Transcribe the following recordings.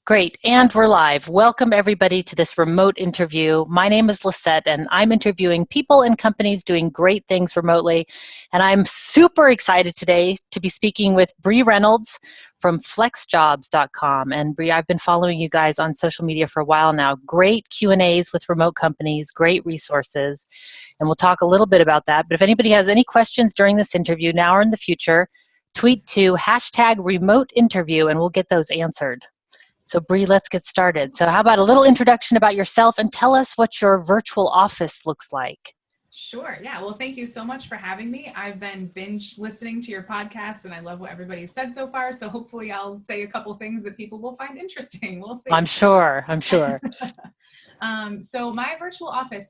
Great, and we're live. Welcome everybody to this remote interview. My name is Lisette, and I'm interviewing people and companies doing great things remotely. And I'm super excited today to be speaking with Brie Reynolds from FlexJobs.com. And Brie, I've been following you guys on social media for a while now. Great Q&As with remote companies, great resources, and we'll talk a little bit about that. But if anybody has any questions during this interview, now or in the future, tweet to #RemoteInterview, and we'll get those answered. So Brie, let's get started. So how about a little introduction about yourself and tell us what your virtual office looks like? Sure. Yeah. Well, thank you so much for having me. I've been binge listening to your podcast and I love what everybody's said so far. So hopefully I'll say a couple things that people will find interesting. We'll see. I'm sure. So my virtual office,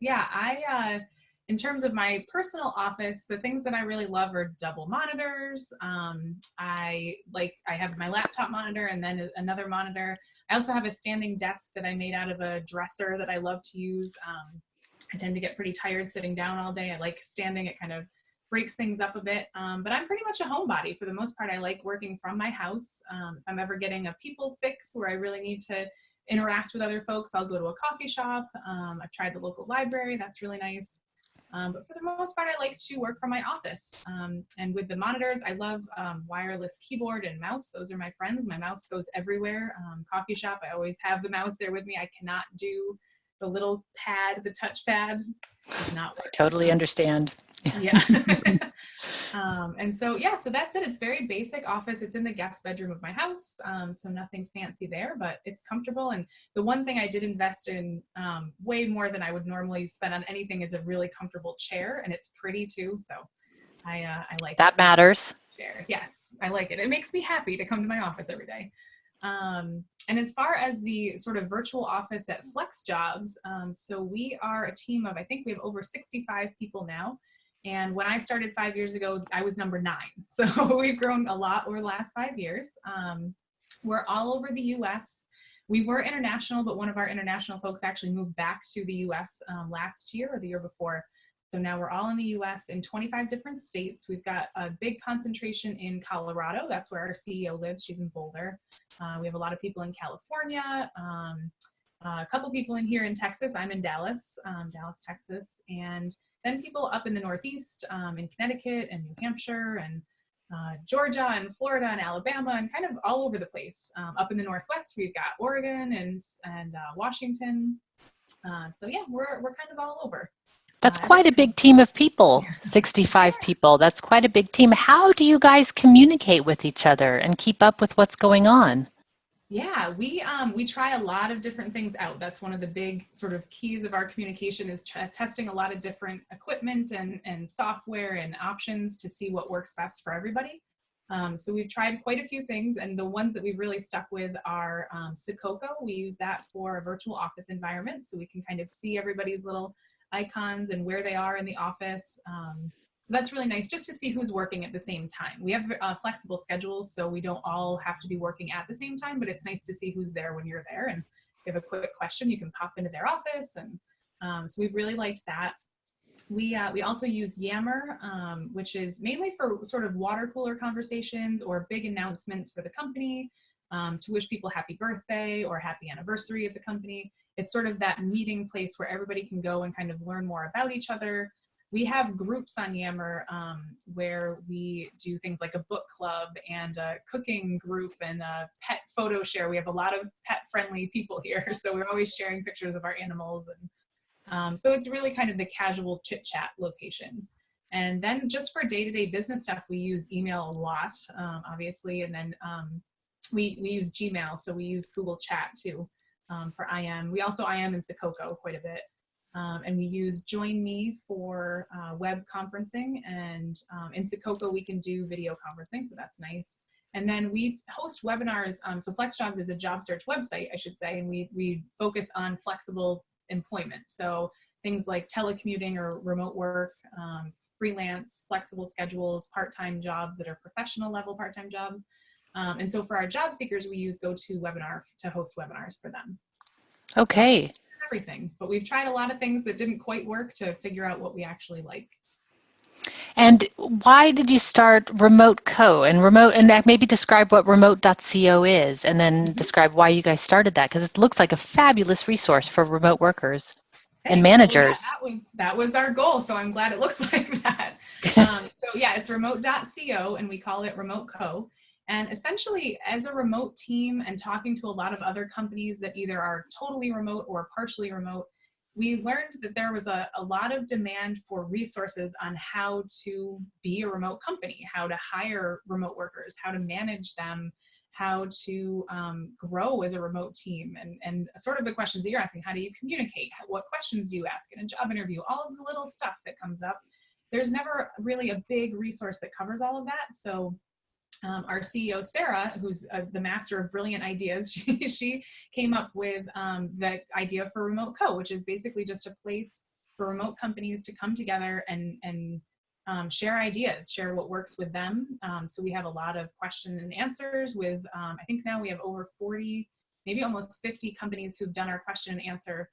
in terms of my personal office, the things that I really love are double monitors. I have my laptop monitor and then another monitor. I also have a standing desk that I made out of a dresser that I love to use. I tend to get pretty tired sitting down all day. I like standing. It kind of breaks things up a bit. But I'm pretty much a homebody for the most part. I like working from my house. If I'm ever getting a people fix where I really need to interact with other folks, I'll go to a coffee shop. I've tried the local library. That's really nice. But for the most part, I like to work from my office. And with the monitors, I love wireless keyboard and mouse. Those are my friends. My mouse goes everywhere. Coffee shop, I always have the mouse there with me. I cannot do the little pad, the touch pad. Does not work. I totally understand. Yeah. So that's it. It's very basic office. It's in the guest bedroom of my house. So nothing fancy there, but it's comfortable. And the one thing I did invest in way more than I would normally spend on anything is a really comfortable chair, and it's pretty too. So I like that. Matters. Chair. Yes, I like it. It makes me happy to come to my office every day. And as far as the sort of virtual office at FlexJobs, so we are a team of, I think we have over 65 people now. And when I started 5 years ago, I was number 9. So we've grown a lot over the last 5 years. We're all over the US. We were international, but one of our international folks actually moved back to the US last year or the year before. So now we're all in the US in 25 different states. We've got a big concentration in Colorado. That's where our CEO lives. She's in Boulder. We have a lot of people in California, a couple people in here in Texas. I'm in Dallas, Texas. And then people up in the Northeast, in Connecticut and New Hampshire and Georgia and Florida and Alabama and kind of all over the place. Up in the Northwest, we've got Oregon and Washington. We're kind of all over. That's quite a big team of people, 65 people. That's quite a big team. How do you guys communicate with each other and keep up with what's going on? Yeah, we try a lot of different things out. That's one of the big sort of keys of our communication is testing a lot of different equipment and software and options to see what works best for everybody. So we've tried quite a few things, and the ones that we've really stuck with are Sococo. We use that for a virtual office environment, so we can kind of see everybody's little icons and where they are in the office. That's really nice just to see who's working at the same time. We have flexible schedules, so we don't all have to be working at the same time, but it's nice to see who's there when you're there. And if you have a quick question, you can pop into their office. And so we've really liked that. We also use Yammer, which is mainly for sort of water cooler conversations or big announcements for the company, to wish people happy birthday or happy anniversary at the company. It's sort of that meeting place where everybody can go and kind of learn more about each other. We have groups on Yammer where we do things like a book club and a cooking group and a pet photo share. We have a lot of pet-friendly people here, so we're always sharing pictures of our animals. And so it's really kind of the casual chit-chat location. And then just for day-to-day business stuff, we use email a lot, obviously, and then we use Gmail, so we use Google Chat too. For IM. We also IM in Sococo quite a bit. And we use Join Me for web conferencing. And in Sococo, we can do video conferencing, so that's nice. And then we host webinars. So FlexJobs is a job search website, I should say, and we focus on flexible employment. So things like telecommuting or remote work, freelance, flexible schedules, part-time jobs that are professional level part-time jobs. And so for our job seekers, we use GoToWebinar to host webinars for them. Okay. So everything, but we've tried a lot of things that didn't quite work to figure out what we actually like. And why did you start Remoteco and maybe describe what remote.co is, and then Mhm. describe why you guys started that, because it looks like a fabulous resource for remote workers and Thanks. Well, yeah, managers. that was our goal. So I'm glad it looks like that. So yeah, it's remote.co and we call it Remoteco. And essentially, as a remote team and talking to a lot of other companies that either are totally remote or partially remote, we learned that there was a lot of demand for resources on how to be a remote company, how to hire remote workers, how to manage them, how to grow as a remote team, and sort of the questions that you're asking. How do you communicate? What questions do you ask in a job interview? All of the little stuff that comes up. There's never really a big resource that covers all of that. So our CEO, Sarah, who's the master of brilliant ideas, she came up with the idea for Remoteco, which is basically just a place for remote companies to come together and share ideas, share what works with them. So we have a lot of question and answers with, I think now we have over 40, maybe almost 50 companies who've done our question and answer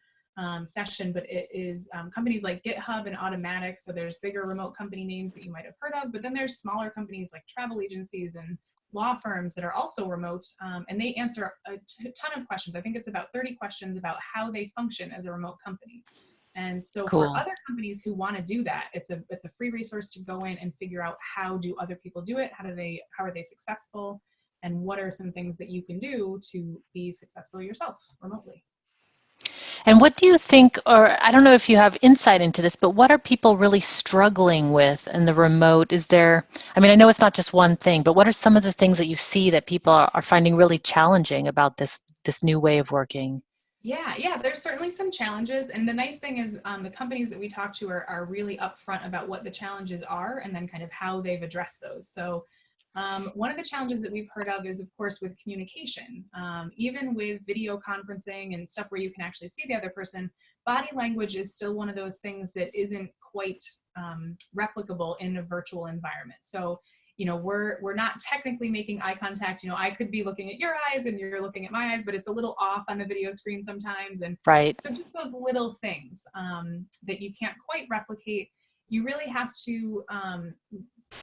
session, but it is companies like GitHub and Automatic. So there's bigger remote company names that you might have heard of, but then there's smaller companies like travel agencies and law firms that are also remote, and they answer a ton of questions. I think it's about 30 questions about how they function as a remote company. And so for Cool. other companies who want to do that, it's a free resource to go in and figure out how do other people do it, how are they successful, and what are some things that you can do to be successful yourself remotely. And what do you think, or I don't know if you have insight into this, but what are people really struggling with in the remote? Is there, I mean, I know it's not just one thing, but what are some of the things that you see that people are finding really challenging about this new way of working? Yeah, there's certainly some challenges. And the nice thing is the companies that we talk to are really upfront about what the challenges are and then kind of how they've addressed those. So one of the challenges that we've heard of is, of course, with communication. Even with video conferencing and stuff where you can actually see the other person, body language is still one of those things that isn't quite replicable in a virtual environment. So we're not technically making eye contact. I could be looking at your eyes and you're looking at my eyes, but it's a little off on the video screen sometimes. And Right. so just those little things that you can't quite replicate, you really have to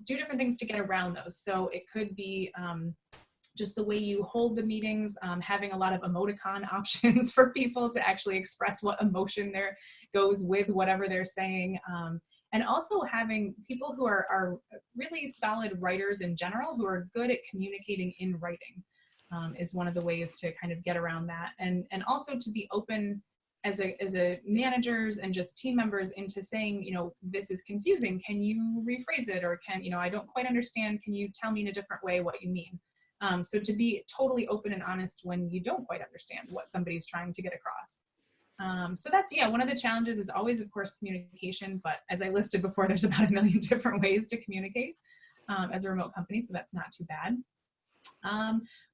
do different things to get around those. So it could be just the way you hold the meetings, having a lot of emoticon options for people to actually express what emotion there goes with whatever they're saying. And also having people who are really solid writers in general, who are good at communicating in writing, is one of the ways to kind of get around that. And also to be open as a managers and just team members into saying, this is confusing. Can you rephrase it? Or I don't quite understand. Can you tell me in a different way what you mean? So to be totally open and honest when you don't quite understand what somebody's trying to get across. So that's, one of the challenges is always, of course, communication. But as I listed before, there's about a million different ways to communicate as a remote company. So that's not too bad.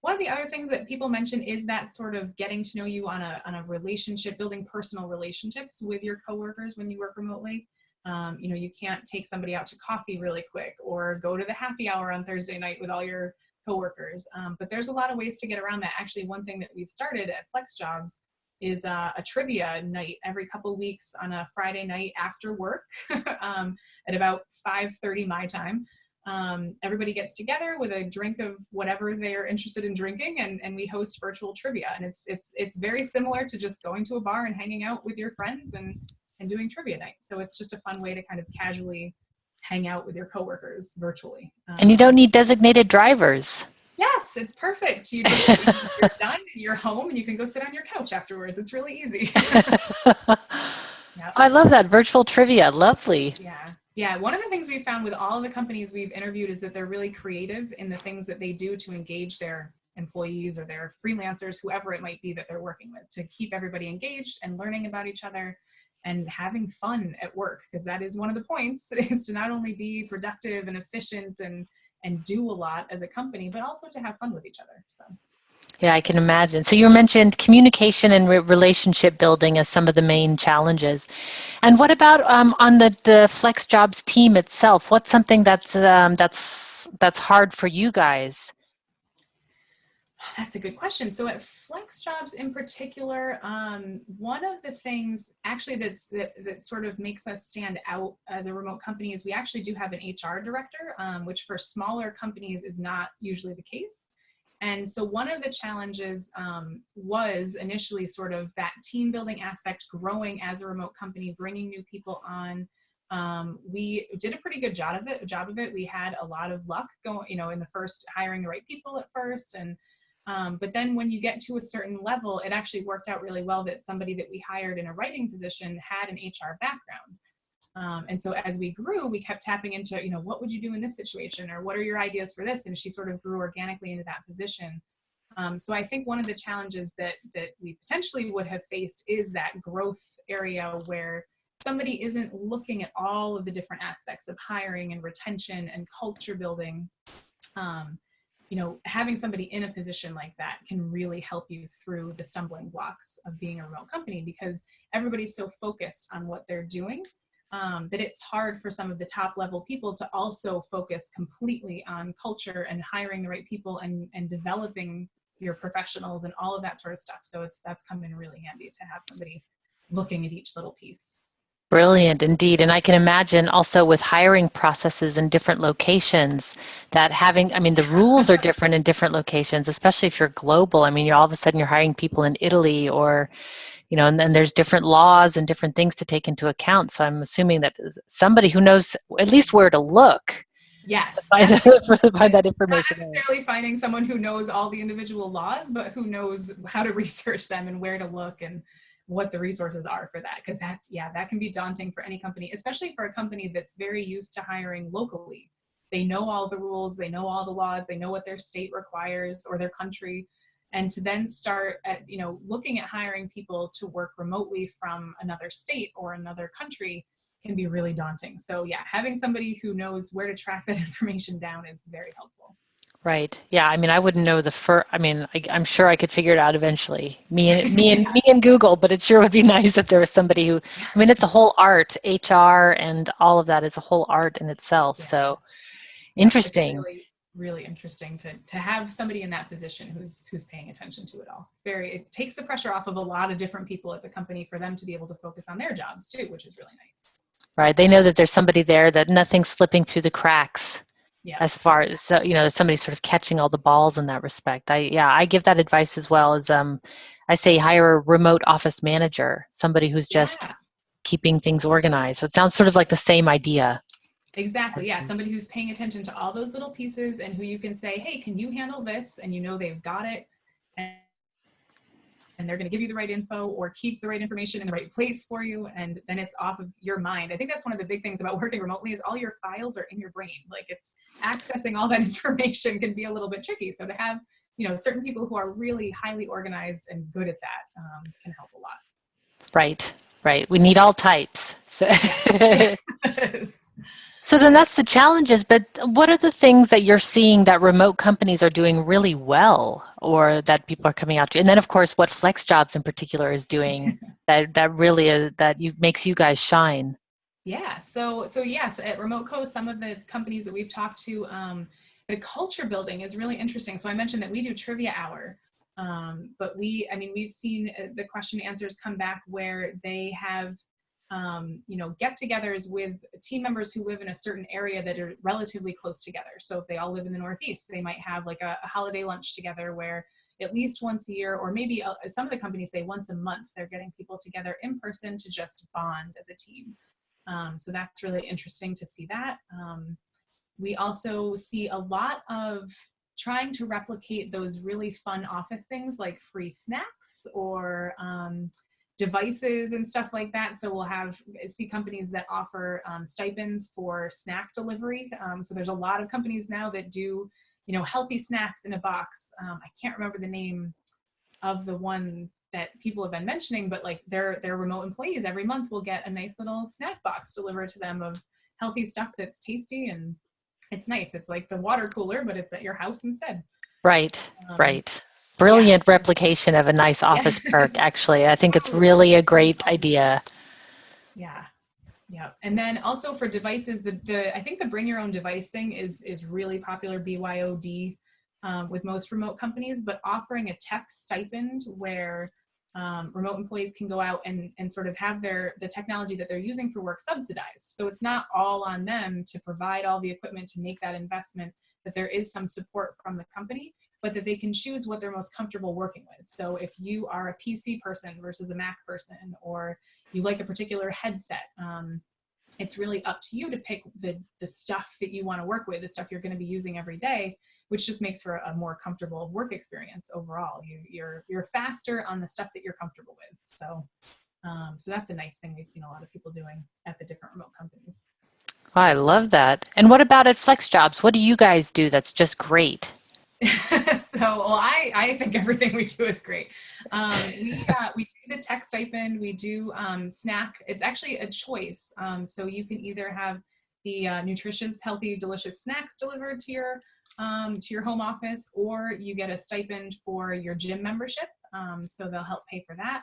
One of the other things that people mention is that sort of getting to know you on a relationship, building personal relationships with your coworkers when you work remotely. You can't take somebody out to coffee really quick or go to the happy hour on Thursday night with all your coworkers. But there's a lot of ways to get around that. Actually, one thing that we've started at FlexJobs is a trivia night every couple of weeks on a Friday night after work at about 5:30 my time. Everybody gets together with a drink of whatever they're interested in drinking, and we host virtual trivia. And it's very similar to just going to a bar and hanging out with your friends and doing trivia night. So it's just a fun way to kind of casually hang out with your coworkers virtually. And you don't need designated drivers. Yes, it's perfect. You're done, you're home, and you can go sit on your couch afterwards. It's really easy. Yeah. I love that virtual trivia. Lovely. Yeah. One of the things we found with all the companies we've interviewed is that they're really creative in the things that they do to engage their employees or their freelancers, whoever it might be that they're working with, to keep everybody engaged and learning about each other and having fun at work, because that is one of the points, is to not only be productive and efficient and do a lot as a company, but also to have fun with each other. So. Yeah, I can imagine. So you mentioned communication and relationship building as some of the main challenges. And what about on the FlexJobs team itself? What's something that's hard for you guys? That's a good question. So at FlexJobs in particular, one of the things actually that sort of makes us stand out as a remote company is we actually do have an HR director, which for smaller companies is not usually the case. And so one of the challenges was initially sort of that team building aspect, growing as a remote company, bringing new people on. We did a pretty good job of it. We had a lot of luck going, in the first hiring the right people at first. And but then when you get to a certain level, it actually worked out really well that somebody that we hired in a writing position had an HR background. And so as we grew, we kept tapping into, what would you do in this situation? Or what are your ideas for this? And she sort of grew organically into that position. So I think one of the challenges that we potentially would have faced is that growth area where somebody isn't looking at all of the different aspects of hiring and retention and culture building. Having somebody in a position like that can really help you through the stumbling blocks of being a remote company, because everybody's so focused on what they're doing that it's hard for some of the top level people to also focus completely on culture and hiring the right people and developing your professionals and all of that sort of stuff. So that's come in really handy to have somebody looking at each little piece. Brilliant indeed. And I can imagine also with hiring processes in different locations that the rules are different in different locations, especially if you're global. You're all of a sudden you're hiring people in Italy or, and then there's different laws and different things to take into account. So I'm assuming that somebody who knows at least where to look. Yes. To find that information. Not necessarily finding someone who knows all the individual laws, but who knows how to research them and where to look and what the resources are for that. Because that can be daunting for any company, especially for a company that's very used to hiring locally. They know all the rules, they know all the laws, they know what their state requires or their country. And to then start at, looking at hiring people to work remotely from another state or another country can be really daunting. So having somebody who knows where to track that information down is very helpful. Right. Yeah. I wouldn't know the first. I'm sure I could figure it out eventually. Me and Google. But it sure would be nice if there was somebody who. It's a whole art. HR and all of that is a whole art in itself. Yeah. So interesting. It's really, really interesting to have somebody in that position who's paying attention to it all. It takes the pressure off of a lot of different people at the company for them to be able to focus on their jobs too, which is really nice. Right. They know that there's somebody there, that nothing's slipping through the cracks. Yeah. As far as somebody sort of catching all the balls in that respect. I give that advice as well as I say hire a remote office manager, somebody who's just keeping things organized. So it sounds sort of like the same idea. Exactly. Yeah. Somebody who's paying attention to all those little pieces and who you can say, hey, can you handle this? And they've got it. And they're going to give you the right info or keep the right information in the right place for you. And then it's off of your mind. I think that's one of the big things about working remotely is all your files are in your brain. Like it's accessing all that information can be a little bit tricky. So to have, certain people who are really highly organized and good at that can help a lot. Right. We need all types. So. Yes. So then that's the challenges, but what are the things that you're seeing that remote companies are doing really well or that people are coming out to? And then of course what FlexJobs in particular is doing that really is, makes you guys shine. Yeah. So yes, at Remoteco, some of the companies that we've talked to, the culture building is really interesting. So I mentioned that we do trivia hour, but we've seen the question and answers come back where they have get-togethers with team members who live in a certain area that are relatively close together. So if they all live in the Northeast, they might have like a holiday lunch together where at least once a year, or maybe some of the companies say once a month, they're getting people together in person to just bond as a team. So that's really interesting to see that. We also see a lot of trying to replicate those really fun office things like free snacks or devices and stuff like that. So we'll see companies that offer stipends for snack delivery. So there's a lot of companies now that do, healthy snacks in a box. I can't remember the name of the one that people have been mentioning, but like their remote employees every month will get a nice little snack box delivered to them of healthy stuff that's tasty and it's nice. It's like the water cooler, but it's at your house instead. Right. Brilliant replication of a nice office perk, actually. I think it's really a great idea. Yeah. And then also for devices, I think the bring your own device thing is really popular, BYOD. with most remote companies, but offering a tech stipend where remote employees can go out and sort of have the technology that they're using for work subsidized. So it's not all on them to provide all the equipment to make that investment, that there is some support from the company, but that they can choose what they're most comfortable working with. So if you are a PC person versus a Mac person, or you like a particular headset, it's really up to you to pick the stuff that you want to work with, the stuff you're going to be using every day, which just makes for a more comfortable work experience overall. You're faster on the stuff that you're comfortable with. So that's a nice thing we've seen a lot of people doing at the different remote companies. Oh, I love that. And what about at FlexJobs? What do you guys do that's just great? I think everything we do is great. We do the tech stipend. We do snack. It's actually a choice. So you can either have the nutritious, healthy, delicious snacks delivered to your home office, or you get a stipend for your gym membership. So they'll help pay for that,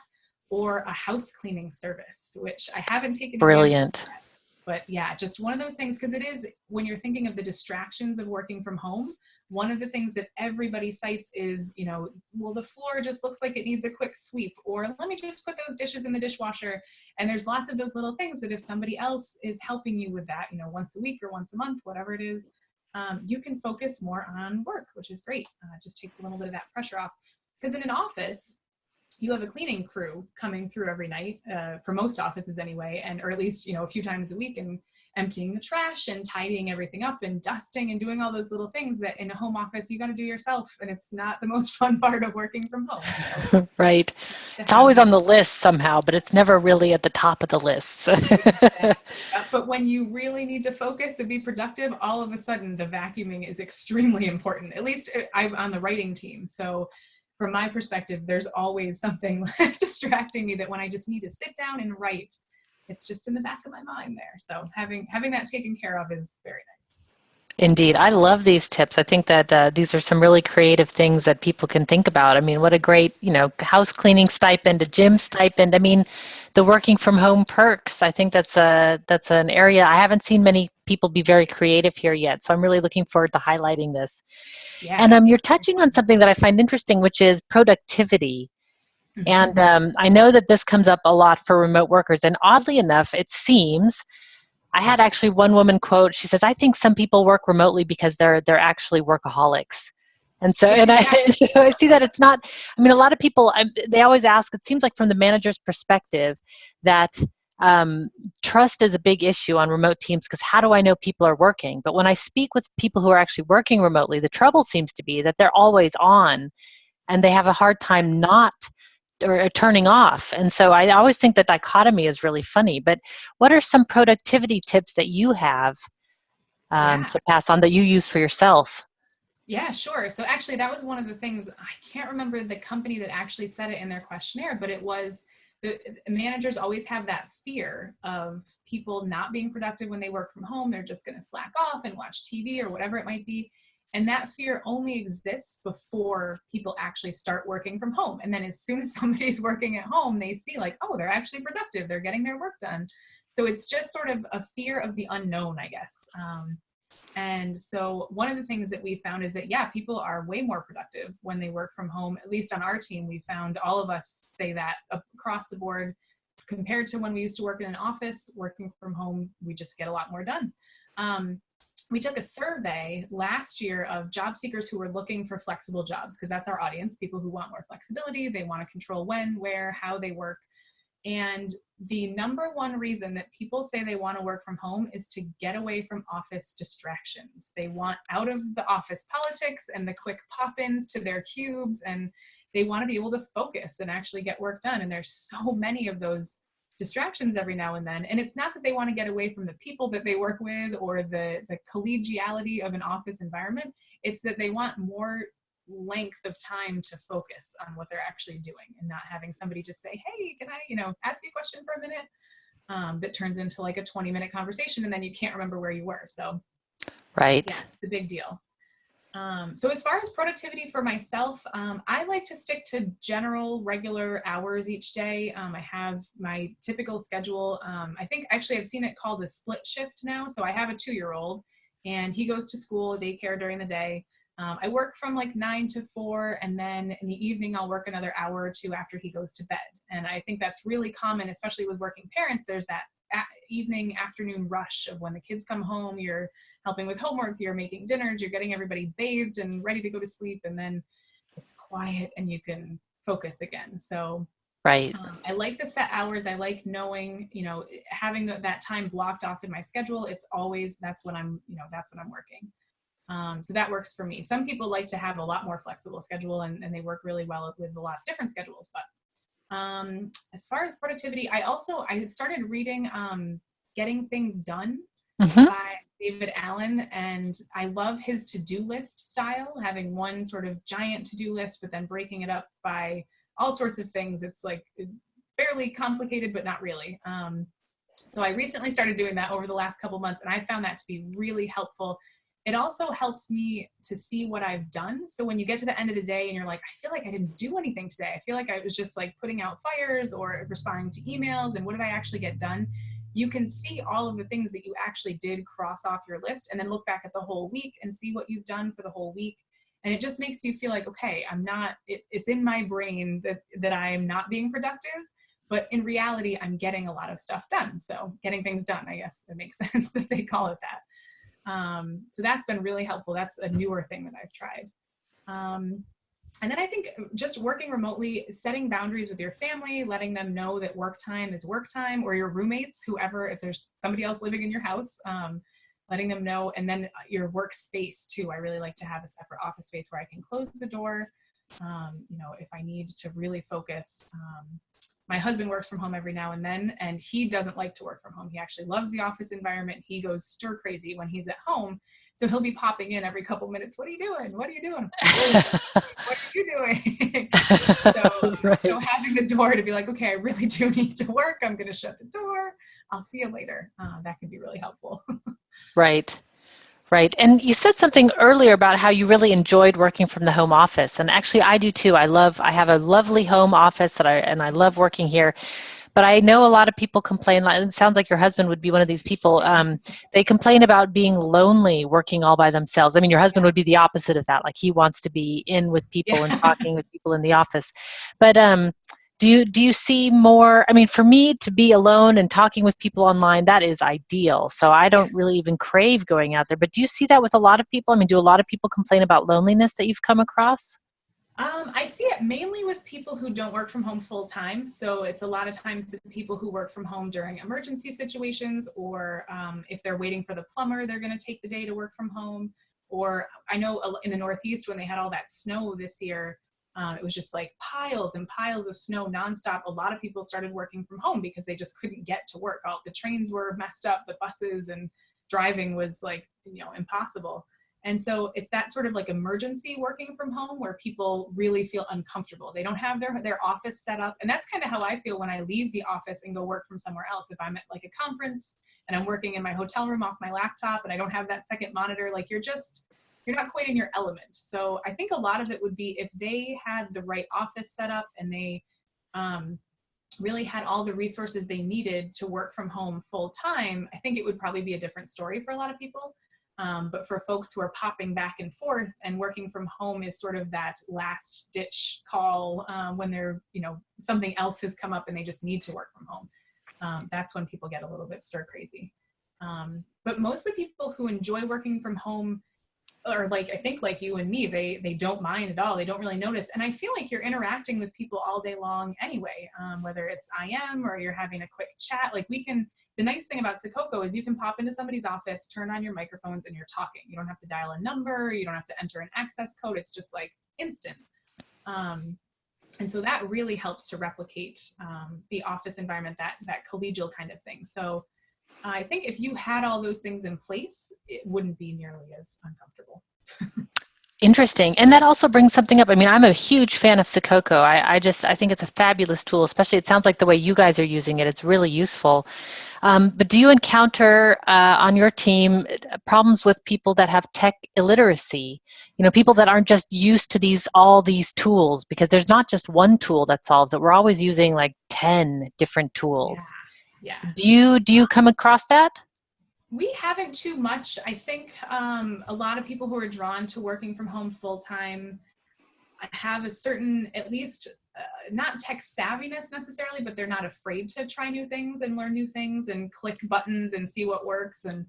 or a house cleaning service, which I haven't taken advantage of Brilliant. yet. But yeah, just one of those things, because it is, when you're thinking of the distractions of working from home, one of the things that everybody cites is, well, the floor just looks like it needs a quick sweep, or let me just put those dishes in the dishwasher. And there's lots of those little things that if somebody else is helping you with that, once a week or once a month, whatever it is, you can focus more on work, which is great. It just takes a little bit of that pressure off. Because in an office, you have a cleaning crew coming through every night, for most offices anyway, or at least, a few times a week, and emptying the trash and tidying everything up and dusting and doing all those little things that in a home office you got to do yourself, and it's not the most fun part of working from home. So, right. It's always on the list somehow, but it's never really at the top of the list. Exactly. But when you really need to focus and be productive, all of a sudden the vacuuming is extremely important. At least I'm on the writing team, so from my perspective, there's always something distracting me that when I just need to sit down and write, it's just in the back of my mind there. So having that taken care of is very nice. Indeed. I love these tips. I think that these are some really creative things that people can think about. I mean, what a great, house cleaning stipend, a gym stipend. I mean, the working from home perks. I think that's an area I haven't seen many people be very creative here yet. So I'm really looking forward to highlighting this. Yeah. And you're touching on something that I find interesting, which is productivity. Mm-hmm. And I know that this comes up a lot for remote workers. And oddly enough, it seems I had actually one woman quote. She says, "I think some people work remotely because they're actually workaholics." And so, so I see that it's not. I mean, a lot of people they always ask. It seems like from the manager's perspective that trust is a big issue on remote teams, because how do I know people are working? But when I speak with people who are actually working remotely, the trouble seems to be that they're always on, and they have a hard time not or turning off. And so I always think the dichotomy is really funny. But what are some productivity tips that you have to pass on that you use for yourself? Yeah, sure. So actually, that was one of the things, I can't remember the company that actually said it in their questionnaire, but it was the managers always have that fear of people not being productive when they work from home. They're just going to slack off and watch TV or whatever it might be. And that fear only exists before people actually start working from home. And then as soon as somebody's working at home, they see like, oh, they're actually productive. They're getting their work done. So it's just sort of a fear of the unknown, I guess. And so one of the things that we found is that, yeah, people are way more productive when they work from home. At least on our team, we found all of us say that across the board. Compared to when we used to work in an office, working from home, we just get a lot more done. We took a survey last year of job seekers who were looking for flexible jobs, because that's our audience, people who want more flexibility. They want to control when, where, how they work. And the number one reason that people say they want to work from home is to get away from office distractions. They want out of the office politics and the quick pop-ins to their cubes, and they want to be able to focus and actually get work done. And there's so many of those distractions every now and then. And it's not that they want to get away from the people that they work with or the collegiality of an office environment. It's that they want more length of time to focus on what they're actually doing, and not having somebody just say, hey, can I, ask you a question for a minute? That turns into like a 20-minute conversation, and then you can't remember where you were. So Right. Yeah, it's a big deal. So as far as productivity for myself, I like to stick to general regular hours each day. I have my typical schedule. I think actually I've seen it called a split shift now. So I have a 2-year-old, and he goes to school, daycare during the day. I work from like 9 to 4, and then in the evening I'll work another hour or two after he goes to bed. And I think that's really common, especially with working parents. There's that evening, afternoon rush of when the kids come home, you're helping with homework, you're making dinners, you're getting everybody bathed and ready to go to sleep, and then it's quiet and you can focus again. So Right. I like the set hours. I like knowing, having that time blocked off in my schedule. It's always, that's when I'm working. So that works for me. Some people like to have a lot more flexible schedule, and they work really well with a lot of different schedules. But as far as productivity, I started reading Getting Things Done by David Allen, and I love his to-do list style, having one sort of giant to-do list, but then breaking it up by all sorts of things. It's like fairly complicated, but not really. So I recently started doing that over the last couple months, and I found that to be really helpful. It also helps me to see what I've done. So when you get to the end of the day and you're like, I feel like I didn't do anything today. I feel like I was just like putting out fires or responding to emails, and what did I actually get done? You can see all of the things that you actually did cross off your list, and then look back at the whole week and see what you've done for the whole week. And it just makes you feel like, okay, it's in my brain that I am not being productive, but in reality, I'm getting a lot of stuff done. So getting things done, I guess it makes sense that they call it that. So that's been really helpful. That's a newer thing that I've tried. And then I think just working remotely, setting boundaries with your family, letting them know that work time is work time, or your roommates, whoever, if there's somebody else living in your house, letting them know. And then your workspace too. I really like to have a separate office space where I can close the door, if I need to really focus. My husband works from home every now and then, and he doesn't like to work from home. He actually loves the office environment. He goes stir crazy when he's at home. So he'll be popping in every couple minutes. What are you doing? What are you doing? What are you doing? Right. So having the door to be like, okay, I really do need to work. I'm going to shut the door. I'll see you later. That can be really helpful. Right. Right. And you said something earlier about how you really enjoyed working from the home office. And actually I do too. I have a lovely home office and I love working here. But I know a lot of people complain, it sounds like your husband would be one of these people. They complain about being lonely working all by themselves. I mean, your husband would be the opposite of that. Like he wants to be in with people and talking with people in the office. But do you see more? I mean, for me to be alone and talking with people online, that is ideal. So I don't really even crave going out there. But do you see that with a lot of people? I mean, do a lot of people complain about loneliness that you've come across? I see it mainly with people who don't work from home full time. So it's a lot of times the people who work from home during emergency situations, or if they're waiting for the plumber, they're going to take the day to work from home. Or I know in the Northeast, when they had all that snow this year, it was just like piles and piles of snow nonstop. A lot of people started working from home because they just couldn't get to work. All the trains were messed up, the buses, and driving was like, impossible. And so it's that sort of like emergency working from home where people really feel uncomfortable. They don't have their office set up. And that's kind of how I feel when I leave the office and go work from somewhere else. If I'm at like a conference and I'm working in my hotel room off my laptop and I don't have that second monitor, like you're not quite in your element. So I think a lot of it would be if they had the right office set up and they really had all the resources they needed to work from home full time, I think it would probably be a different story for a lot of people. But for folks who are popping back and forth, and working from home is sort of that last ditch call when they're, something else has come up and they just need to work from home. That's when people get a little bit stir crazy. But most of the people who enjoy working from home are like, I think like you and me, they don't mind at all. They don't really notice. And I feel like you're interacting with people all day long anyway, whether it's IM or you're having a quick chat. Like the nice thing about Sococo is you can pop into somebody's office, turn on your microphones, and you're talking. You don't have to dial a number. You don't have to enter an access code. It's just like instant. And so that really helps to replicate the office environment, that collegial kind of thing. So I think if you had all those things in place, it wouldn't be nearly as uncomfortable. Interesting. And that also brings something up. I mean, I'm a huge fan of Sococo. I think it's a fabulous tool, especially it sounds like the way you guys are using it. It's really useful. But do you encounter on your team problems with people that have tech illiteracy? People that aren't just used to all these tools, because there's not just one tool that solves it. We're always using like 10 different tools. Yeah. Do you come across that? We haven't too much. I think a lot of people who are drawn to working from home full-time have a certain, at least not tech savviness necessarily, but they're not afraid to try new things and learn new things and click buttons and see what works. And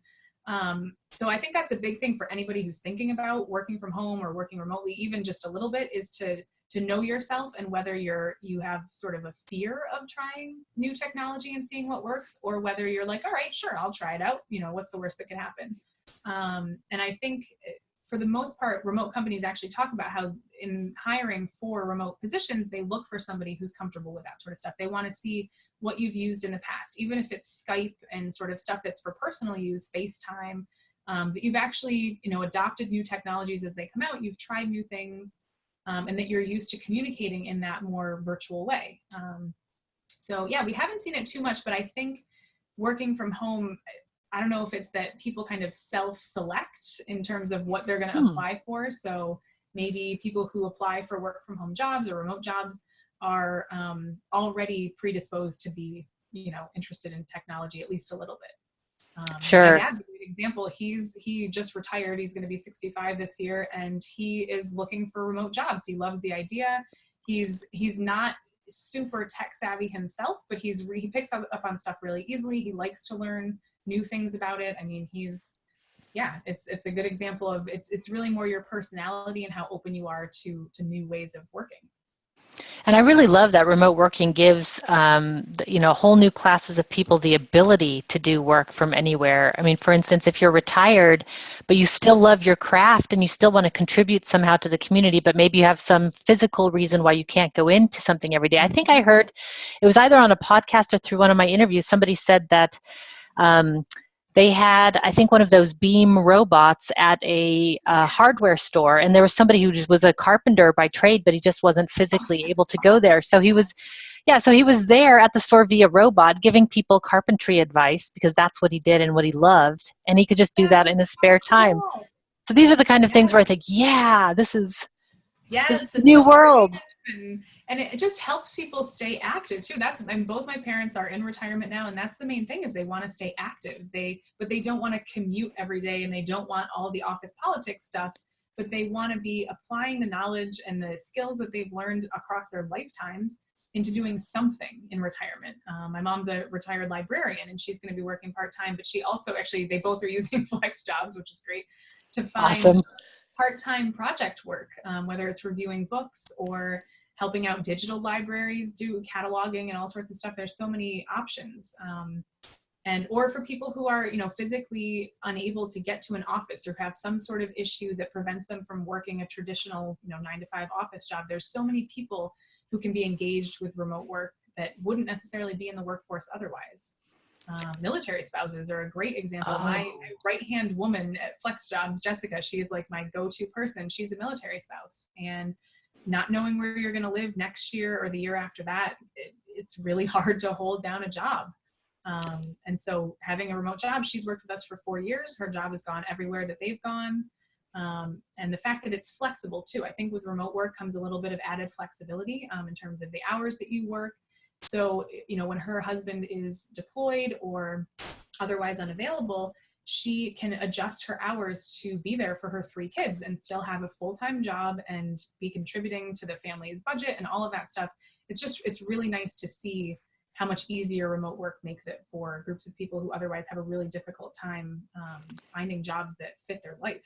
so I think that's a big thing for anybody who's thinking about working from home or working remotely, even just a little bit, is to know yourself and whether you have sort of a fear of trying new technology and seeing what works, or whether you're like, all right, sure, I'll try it out. You know, what's the worst that could happen? And I think for the most part, remote companies actually talk about how in hiring for remote positions, they look for somebody who's comfortable with that sort of stuff. They want to see what you've used in the past, even if it's Skype and sort of stuff that's for personal use, FaceTime, that you've actually, adopted new technologies as they come out, you've tried new things, and that you're used to communicating in that more virtual way. So yeah, we haven't seen it too much, but I think working from home, I don't know if it's that people kind of self-select in terms of what they're going to apply for. So maybe people who apply for work from home jobs or remote jobs are already predisposed to be, interested in technology at least a little bit. Sure. My dad's a great example. He just retired. He's going to be 65 this year, and he is looking for remote jobs. He loves the idea. He's not super tech savvy himself, but he picks up on stuff really easily. He likes to learn new things about it. I mean, it's a good example of it's really more your personality and how open you are to new ways of working. And I really love that remote working gives, whole new classes of people the ability to do work from anywhere. I mean, for instance, if you're retired, but you still love your craft and you still want to contribute somehow to the community, but maybe you have some physical reason why you can't go into something every day. I think I heard, it was either on a podcast or through one of my interviews, somebody said that they had, I think, one of those beam robots at a hardware store, and there was somebody who was a carpenter by trade, but he just wasn't physically able to go there. So he was there at the store via robot, giving people carpentry advice because that's what he did and what he loved, and he could just do that in his spare time. So these are the kind of things where I think, this is the new world. And it just helps people stay active too. And both my parents are in retirement now, and that's the main thing, is they want to stay active. But they don't want to commute every day, and they don't want all the office politics stuff, but they want to be applying the knowledge and the skills that they've learned across their lifetimes into doing something in retirement. My mom's a retired librarian, and she's going to be working part-time, but she also they both are using FlexJobs, which is great, to find part-time project work, whether it's reviewing books or helping out digital libraries, do cataloging and all sorts of stuff. There's so many options. Or for people who are, physically unable to get to an office or have some sort of issue that prevents them from working a traditional, 9-to-5 office job. There's so many people who can be engaged with remote work that wouldn't necessarily be in the workforce otherwise. Military spouses are a great example. My right-hand woman at FlexJobs, Jessica, she is like my go-to person. She's a military spouse, and not knowing where you're going to live next year or the year after that, it's really hard to hold down a job. And so having a remote job, she's worked with us for 4 years. Her job has gone everywhere that they've gone. And the fact that it's flexible too. I think with remote work comes a little bit of added flexibility in terms of the hours that you work. So, when her husband is deployed or otherwise unavailable, she can adjust her hours to be there for her 3 kids and still have a full-time job and be contributing to the family's budget and all of that stuff. It's really nice to see how much easier remote work makes it for groups of people who otherwise have a really difficult time finding jobs that fit their life.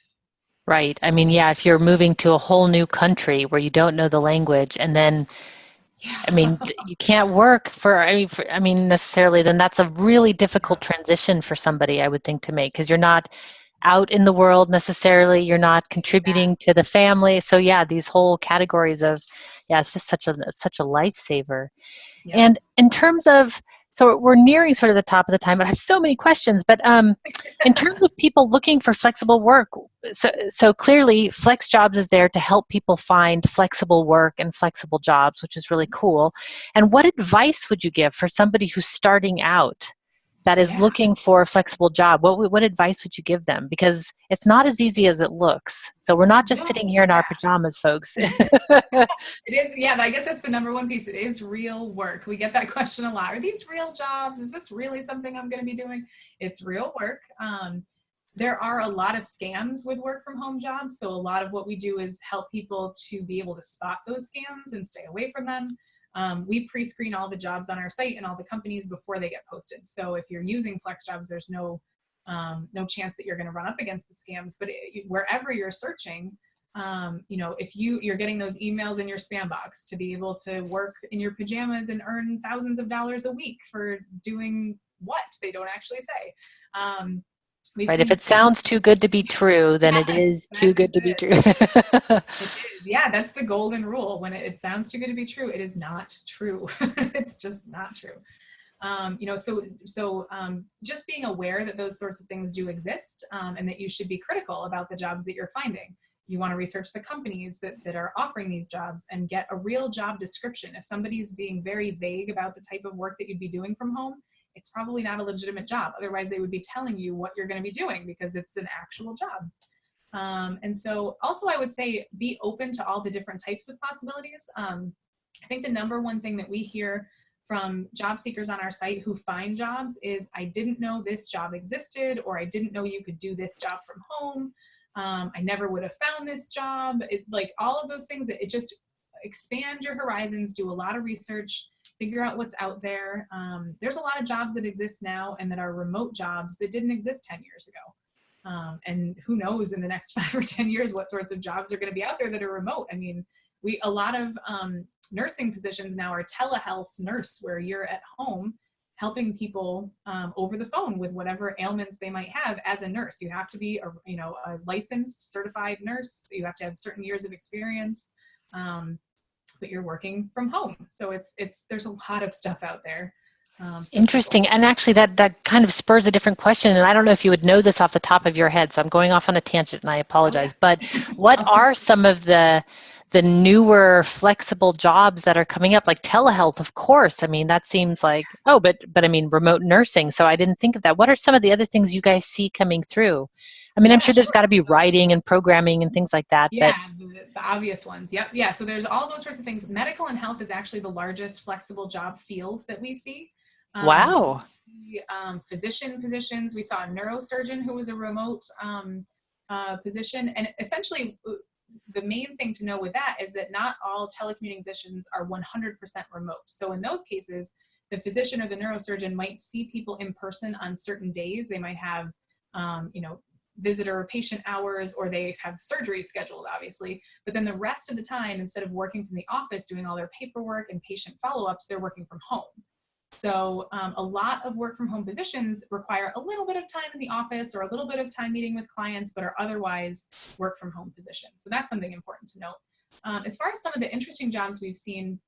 Right. I mean, if you're moving to a whole new country where you don't know the language, and then you can't work necessarily, then that's a really difficult transition for somebody, I would think, to make, because you're not out in the world necessarily, you're not contributing to the family. So these whole categories of, it's just such a lifesaver. Yeah. And in terms of, so we're nearing sort of the top of the time, but I have so many questions, but in terms of people looking for flexible work, so clearly FlexJobs is there to help people find flexible work and flexible jobs, which is really cool. And what advice would you give for somebody who's starting out that is Yeah. looking for a flexible job, what advice would you give them? Because it's not as easy as it looks. So we're not just No, sitting here in our yeah. pajamas, folks. It is, yeah, I guess that's the number one piece. It is real work. We get that question a lot. Are these real jobs? Is this really something I'm going to be doing? It's real work. There are a lot of scams with work from home jobs. So a lot of what we do is help people to be able to spot those scams and stay away from them. We pre-screen all the jobs on our site and all the companies before they get posted. So if you're using FlexJobs, there's no chance that you're going to run up against the scams. But wherever you're searching, if you're getting those emails in your spam box to be able to work in your pajamas and earn thousands of dollars a week for doing what they don't actually say. We've Right. If seen it sounds too good to be true, then it yes, is too that's good to be it. true. It is. Yeah, that's the golden rule. When it sounds too good to be true, it is not true. It's just not true. Just being aware that those sorts of things do exist, and that you should be critical about the jobs that you're finding. You want to research the companies that are offering these jobs and get a real job description. If somebody's being very vague about the type of work that you'd be doing from home, it's probably not a legitimate job. Otherwise, they would be telling you what you're going to be doing because it's an actual job. And so also I would say be open to all the different types of possibilities. I think the number one thing that we hear from job seekers on our site who find jobs is, I didn't know this job existed, or I didn't know you could do this job from home. I never would have found this job. Like all of those things, it just expand your horizons, do a lot of research, figure out what's out there. There's a lot of jobs that exist now and that are remote jobs that didn't exist 10 years ago. And who knows in the next 5 or 10 years what sorts of jobs are going to be out there that are remote. I mean, a lot of nursing positions now are telehealth nurse, where you're at home helping people over the phone with whatever ailments they might have as a nurse. You have to be a licensed, certified nurse. You have to have certain years of experience, but you're working from home. So there's a lot of stuff out there. Interesting. And actually that kind of spurs a different question. And I don't know if you would know this off the top of your head, so I'm going off on a tangent and I Oh yeah. apologize. But what are some of the newer flexible jobs that are coming up? Like telehealth, of course. I mean, that seems like, but I mean, remote nursing. So I didn't think of that. What are some of the other things you guys see coming through? I mean, I'm Yeah, sure there's sure. got to be writing and programming and things like that. Yeah, But the obvious ones. Yep. Yeah. So there's all those sorts of things. Medical and health is actually the largest flexible job field that we see. wow. Physician positions. We saw a neurosurgeon who was a remote position. And essentially, the main thing to know with that is that not all telecommuting positions are 100% remote. So in those cases, the physician or the neurosurgeon might see people in person on certain days. They might have, visitor or patient hours, or they have surgery scheduled, obviously. But then the rest of the time, instead of working from the office, doing all their paperwork and patient follow-ups, they're working from home. So a lot of work from home positions require a little bit of time in the office or a little bit of time meeting with clients, but are otherwise work from home positions. So that's something important to note. As far as some of the interesting jobs we've seen,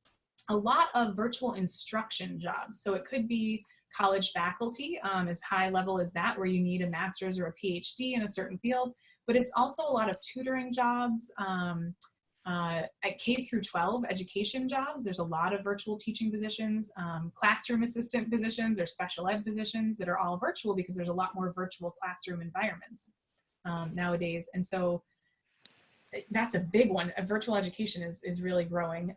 a lot of virtual instruction jobs. So it could be college faculty, as high level as that, where you need a master's or a PhD in a certain field, but it's also a lot of tutoring jobs, at K through 12 education jobs. There's a lot of virtual teaching positions, classroom assistant positions, or special ed positions that are all virtual because there's a lot more virtual classroom environments nowadays. And so that's a big one. Virtual education is really growing.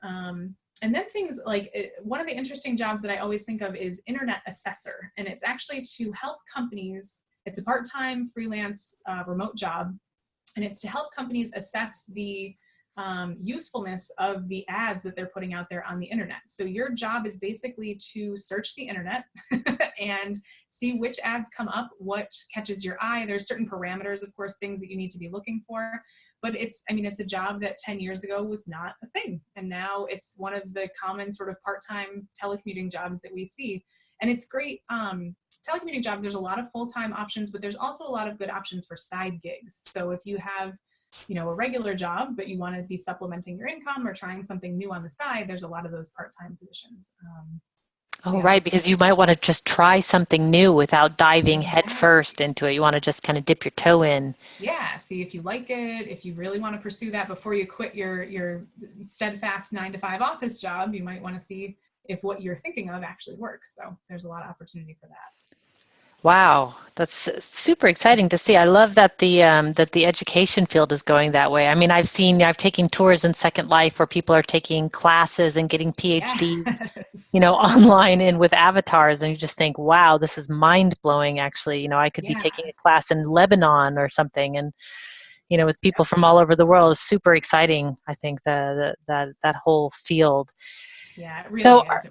And then things like, one of the interesting jobs that I always think of is internet assessor. And it's actually to help companies, it's a part-time freelance remote job. And it's to help companies assess the usefulness of the ads that they're putting out there on the internet. So your job is basically to search the internet and see which ads come up, what catches your eye. There's certain parameters, of course, things that you need to be looking for. But it's a job that 10 years ago was not a thing. And now it's one of the common sort of part-time telecommuting jobs that we see. And it's great. Telecommuting jobs, there's a lot of full-time options, but there's also a lot of good options for side gigs. So if you have, a regular job, but you want to be supplementing your income or trying something new on the side, there's a lot of those part-time positions. Oh, right, because you might want to just try something new without diving Exactly. headfirst into it. You want to just kind of dip your toe in. Yeah, see if you like it. If you really want to pursue that before you quit your steadfast 9-to-5 office job, you might want to see if what you're thinking of actually works. So there's a lot of opportunity for that. Wow, that's super exciting to see. I love that the education field is going that way. I mean, I've taken tours in Second Life where people are taking classes and getting PhDs, Yes. online and with avatars, and you just think, wow, this is mind blowing. Actually, I could be Yeah. taking a class in Lebanon or something, and with people Yeah. from all over the world is super exciting. I think that whole field. Yeah, it So, really is.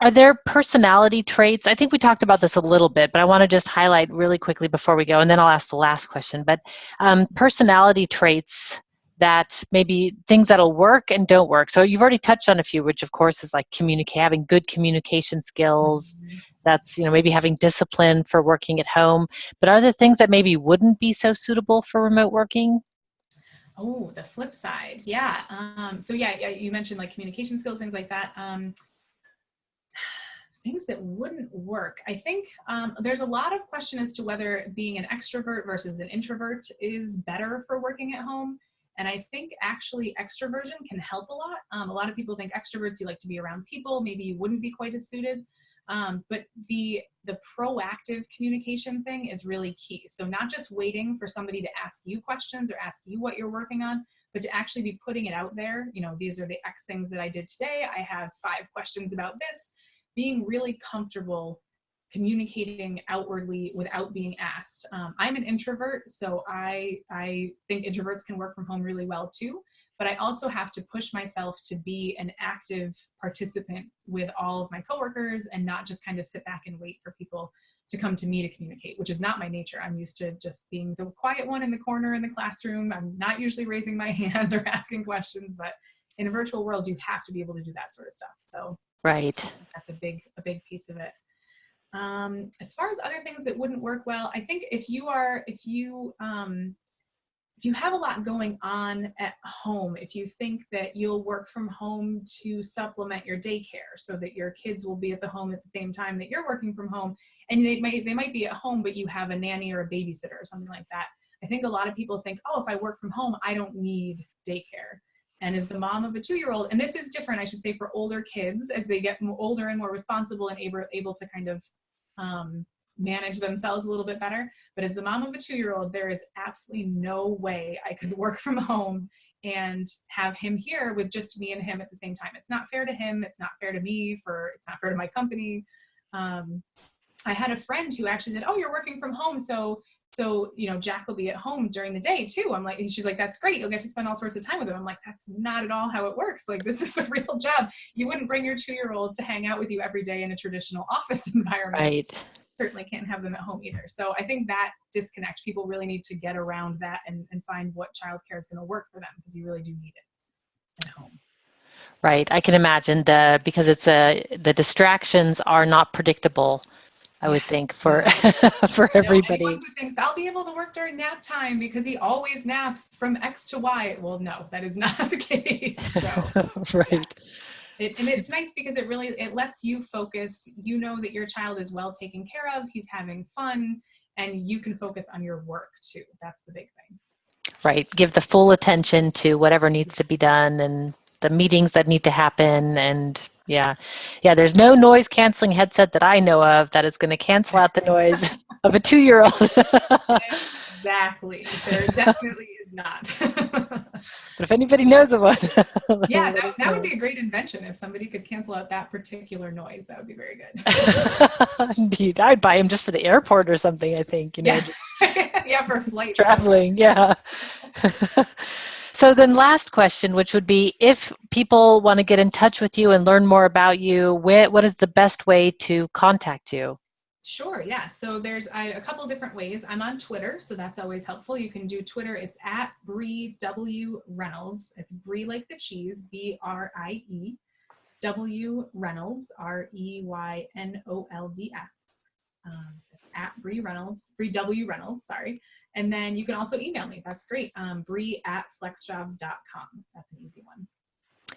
are there personality traits? I think we talked about this a little bit, but I want to just highlight really quickly before we go, and then I'll ask the last question. But personality traits that maybe things that'll work and don't work. So you've already touched on a few, which of course is like having good communication skills. Mhm. That's, maybe having discipline for working at home. But are there things that maybe wouldn't be so suitable for remote working? Oh, the flip side. Yeah. So yeah, you mentioned like communication skills, things like that. Things that wouldn't work. I think there's a lot of question as to whether being an extrovert versus an introvert is better for working at home. And I think actually extroversion can help a lot. A lot of people think extroverts, you like to be around people. Maybe you wouldn't be quite as suited. But the proactive communication thing is really key. So not just waiting for somebody to ask you questions or ask you what you're working on, but to actually be putting it out there. These are the X things that I did today. I have 5 questions about this. Being really comfortable communicating outwardly without being asked. I'm an introvert, so I think introverts can work from home really well too. But I also have to push myself to be an active participant with all of my coworkers and not just kind of sit back and wait for people to come to me to communicate, which is not my nature. I'm used to just being the quiet one in the corner in the classroom. I'm not usually raising my hand or asking questions, but in a virtual world, you have to be able to do that sort of stuff. So Right. that's a big piece of it. As far as other things that wouldn't work well, I think if you have a lot going on at home, if you think that you'll work from home to supplement your daycare so that your kids will be at the home at the same time that you're working from home, and they might be at home, but you have a nanny or a babysitter or something like that. I think a lot of people think, oh, if I work from home, I don't need daycare. And as the mom of a 2-year-old, and this is different, I should say, for older kids as they get older and more responsible and able to kind of manage themselves a little bit better. But as the mom of a 2-year-old, there is absolutely no way I could work from home and have him here with just me and him at the same time. It's not fair to him. It's not fair to me. It's not fair to my company. I had a friend who actually said, "Oh, you're working from home, so Jack will be at home during the day too." I'm like, and she's like, "That's great. You'll get to spend all sorts of time with him." I'm like, "That's not at all how it works. Like, this is a real job. You wouldn't bring your 2-year-old to hang out with you every day in a traditional office environment. Right. Certainly can't have them at home either." So I think that disconnect, people really need to get around that and find what childcare is going to work for them, because you really do need it at home. Right. I can imagine because the distractions are not predictable, I would Yes. think, for No. for No, anyone everybody. who thinks I'll be able to work during nap time because he always naps from X to Y. Well, no, that is not the case. So yeah. Right. And it's nice because it lets you focus. You know that your child is well taken care of. He's having fun, and you can focus on your work too. That's the big thing. Right. Give the full attention to whatever needs to be done and the meetings that need to happen. And yeah. Yeah, there's no noise canceling headset that I know of that is going to cancel out the noise of a 2-year-old. Exactly. There definitely is not. But if anybody knows of one, Yeah, let us that would know. be a great invention if somebody could cancel out that particular noise. That would be very good. Indeed. I'd buy him just for the airport or something, I think, Yeah. just Yeah, for flights. traveling. Yeah. So then last question, which would be, if people want to get in touch with you and learn more about you, what is the best way to contact you? Sure, yeah. So there's a couple different ways. I'm on Twitter, so that's always helpful. You can do Twitter. It's at Brie W Reynolds. It's Brie like the cheese, Brie. W Reynolds, Reynolds. That's at Brie Reynolds, Brie W Reynolds, sorry. And then you can also email me. That's great. Brie at FlexJobs.com. That's an easy one.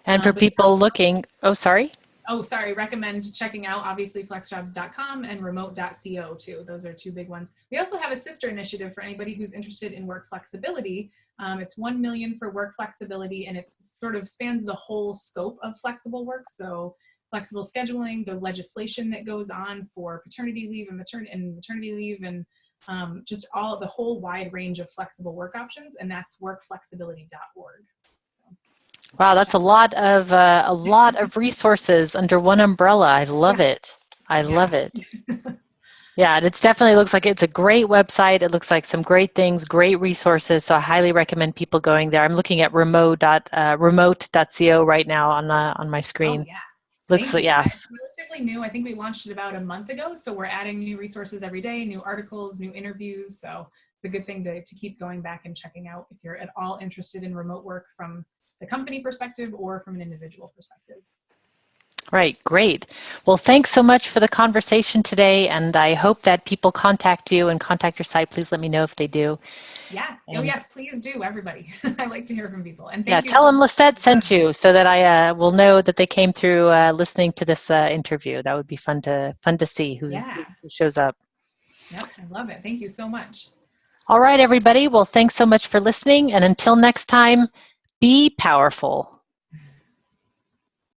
And for But people looking, oh, sorry. Oh, sorry. Recommend checking out, obviously, FlexJobs.com and Remote.co too. Those are 2 big ones. We also have a sister initiative for anybody who's interested in work flexibility. It's 1 million for work flexibility, and it sort of spans the whole scope of flexible work. So flexible scheduling, the legislation that goes on for paternity leave and maternity leave, and just the whole wide range of flexible work options, and that's workflexibility.org. Wow, that's a lot of resources under one umbrella. I love it. I love it. Yeah, and it definitely looks like it's a great website. It looks like some great things, great resources. So I highly recommend people going there. I'm looking at remote.co right now on my screen. Oh, yeah. Looks like, yeah. It's relatively new. I think we launched it about a month ago. So we're adding new resources every day, new articles, new interviews. So it's a good thing to keep going back and checking out if you're at all interested in remote work from the company perspective or from an individual perspective. Right, great. Well, thanks so much for the conversation today, and I hope that people contact you and contact your site. Please let me know if they do. Yes. Oh, yes, please do, everybody. I like to hear from people. And Yeah, thank you. tell them Lisette sent you so that I will know that they came through listening to this interview. That would be fun to see who shows up. Yep, I love it. Thank you so much. All right, everybody. Well, thanks so much for listening, and until next time, be powerful.